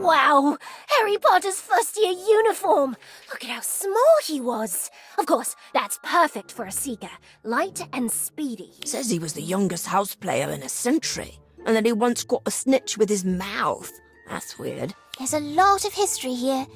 Wow! Harry Potter's first year uniform! Look at how small he was! Of course, that's perfect for a seeker. Light and speedy. Says he was the youngest house player in a century, and that he once caught a snitch with his mouth. That's weird. There's a lot of history here,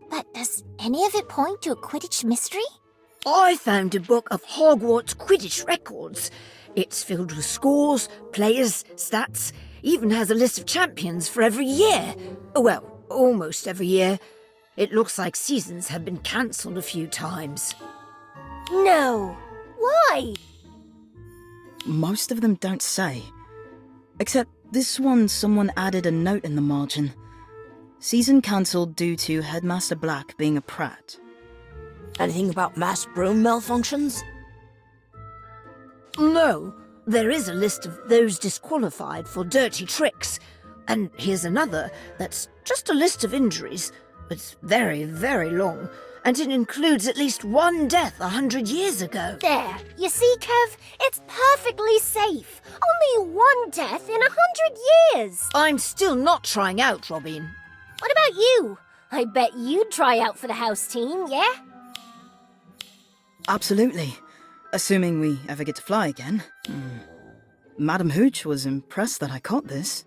but does any of it point to a Quidditch mystery? I found a book of Hogwarts Quidditch records. It's filled with scores, players, stats, even has a list of champions for every year. Well, almost every year. It looks like seasons have been cancelled a few times. No! Why? Most of them don't say. Except this one, someone added a note in the margin. Season cancelled due to Headmaster Black being a prat. Anything about mass broom malfunctions? No, there is a list of those disqualified for dirty tricks. And here's another that's just a list of injuries. It's very, very long, and it includes at least one death 100 years ago. There. You see, Kev? It's perfectly safe. Only one death in 100 years. I'm still not trying out, Robin. What about you? I bet you'd try out for the house team, yeah? Absolutely. Assuming we ever get to fly again. Madam Hooch was impressed that I caught this.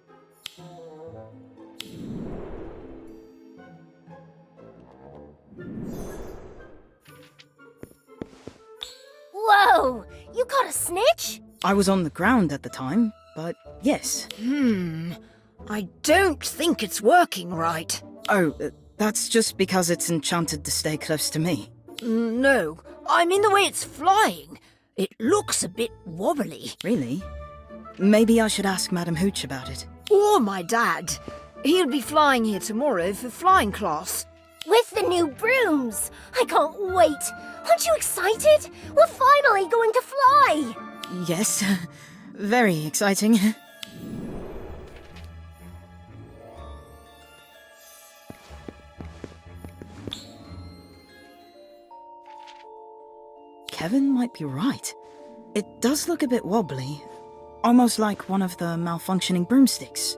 Whoa! You caught a snitch? I was on the ground at the time, but yes. I don't think it's working right. Oh, that's just because it's enchanted to stay close to me. No, I mean the way it's flying. It looks a bit wobbly. Really? Maybe I should ask Madam Hooch about it. Or my dad. He'll be flying here tomorrow for flying class. With the new brooms! I can't wait! Aren't you excited? We're finally going to fly! Yes, very exciting. Kevin might be right. It does look a bit wobbly, almost like one of the malfunctioning broomsticks.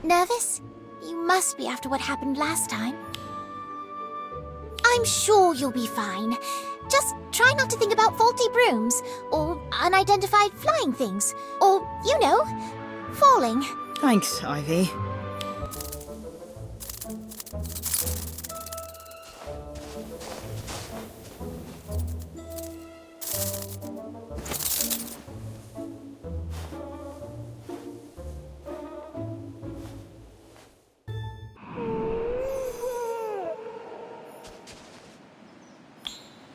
Nervous? You must be after what happened last time. I'm sure you'll be fine. Just try not to think about faulty brooms, or unidentified flying things, or, you know, falling. Thanks, Ivy.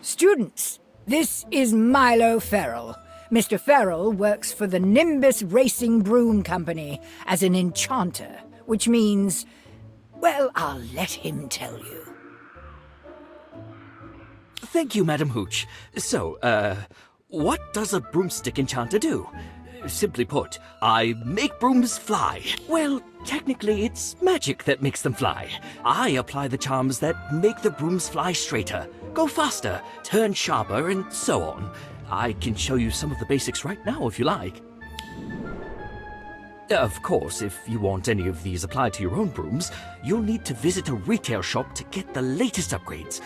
Students, this is Milo Ferrell. Mr. Ferrell works for the Nimbus Racing Broom Company as an enchanter, which means, well, I'll let him tell you. Thank you, Madam Hooch. So, what does a broomstick enchanter do? Simply put, I make brooms fly. Well, technically, it's magic that makes them fly. I apply the charms that make the brooms fly straighter, go faster, turn sharper, and so on. I can show you some of the basics right now if you like. Of course, if you want any of these applied to your own brooms, you'll need to visit a retail shop to get the latest upgrades.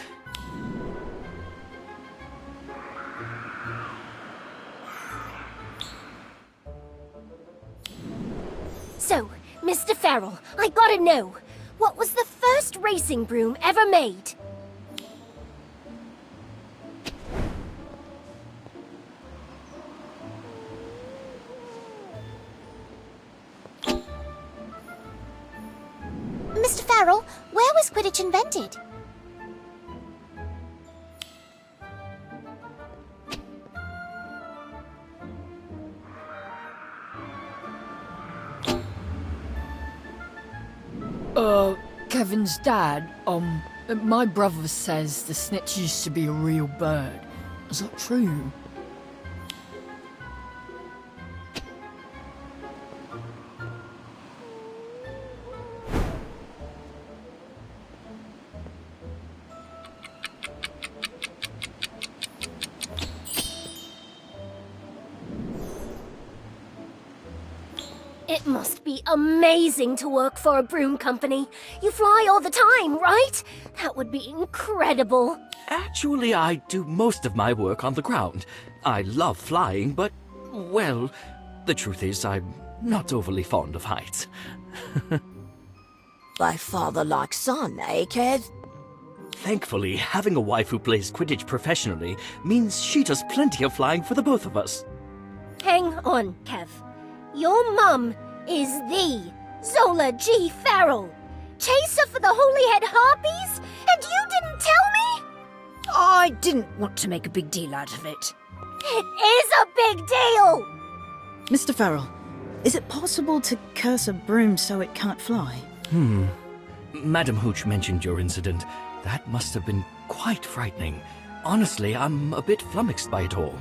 So, Mr. Ferrell, I gotta know, what was the first racing broom ever made? Farrell, where was Quidditch invented? Kevin's dad, my brother says the snitch used to be a real bird. Is that true? It must be amazing to work for a broom company. You fly all the time, right? That would be incredible. Actually, I do most of my work on the ground. I love flying, but, well, the truth is I'm not overly fond of heights. By father like son, eh, Kev? Thankfully, having a wife who plays Quidditch professionally means she does plenty of flying for the both of us. Hang on, Kev. Your mum is the Zola G. Farrell, chaser for the Holy Head Harpies, and you didn't tell me? I didn't want to make a big deal out of it. It is a big deal! Mr. Farrell, is it possible to curse a broom so it can't fly? Madam Hooch mentioned your incident. That must have been quite frightening. Honestly, I'm a bit flummoxed by it all.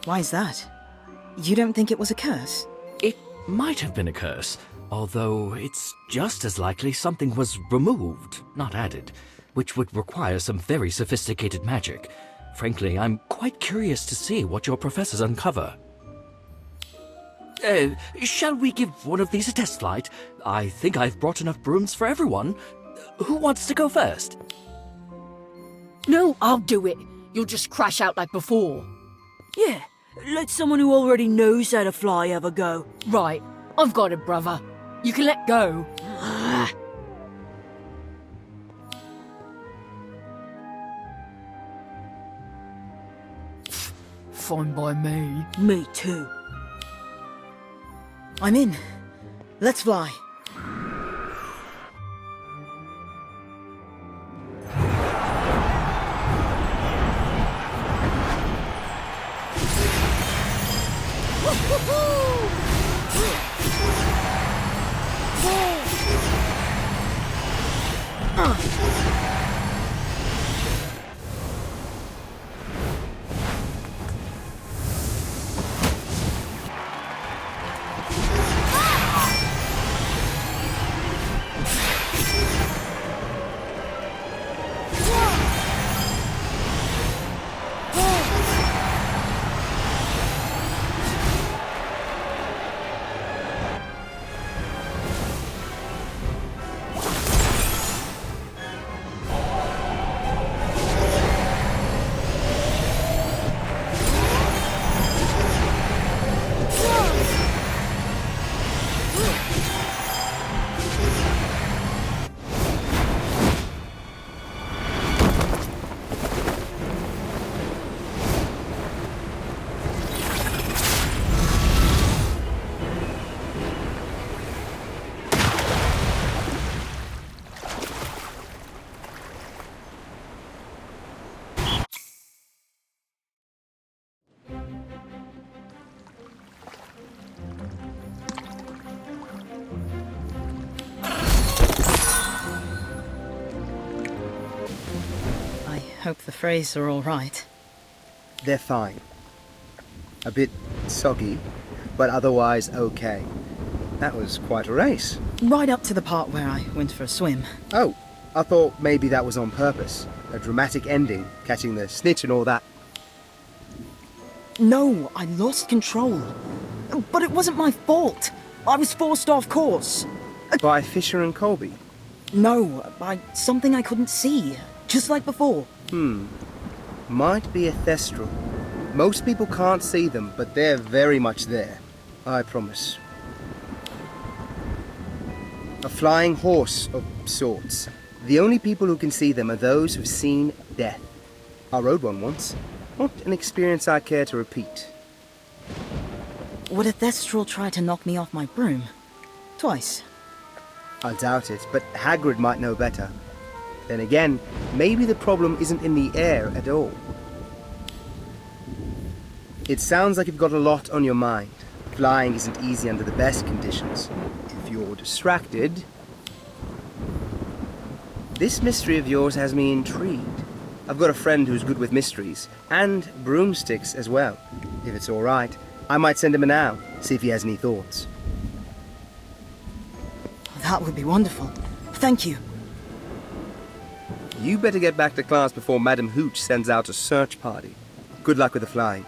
Why is that? You don't think it was a curse? It might have been a curse, although it's just as likely something was removed, not added, which would require some very sophisticated magic. Frankly, I'm quite curious to see what your professors uncover. Shall we give one of these a test flight? I think I've brought enough brooms for everyone. Who wants to go first? No, I'll do it. You'll just crash out like before. Yeah, let someone who already knows how to fly have a go. Right, I've got it, brother. You can let go. Fine by me. Me too. I'm in. Let's fly. I hope the Freys are all right. They're fine. A bit soggy, but otherwise okay. That was quite a race. Right up to the part where I went for a swim. Oh, I thought maybe that was on purpose. A dramatic ending, catching the snitch and all that. No, I lost control. But it wasn't my fault. I was forced off course. By Fisher and Colby. No, by something I couldn't see. Just like before. Might be a thestral. Most people can't see them, but they're very much there. I promise. A flying horse of sorts. The only people who can see them are those who've seen death. I rode one once. Not an experience I care to repeat. Would a thestral try to knock me off my broom? Twice. I doubt it, but Hagrid might know better. Then again, maybe the problem isn't in the air at all. It sounds like you've got a lot on your mind. Flying isn't easy under the best conditions. If you're distracted... This mystery of yours has me intrigued. I've got a friend who's good with mysteries, and broomsticks as well. If it's all right, I might send him a now, see if he has any thoughts. That would be wonderful. Thank you. You better get back to class before Madam Hooch sends out a search party. Good luck with the flying.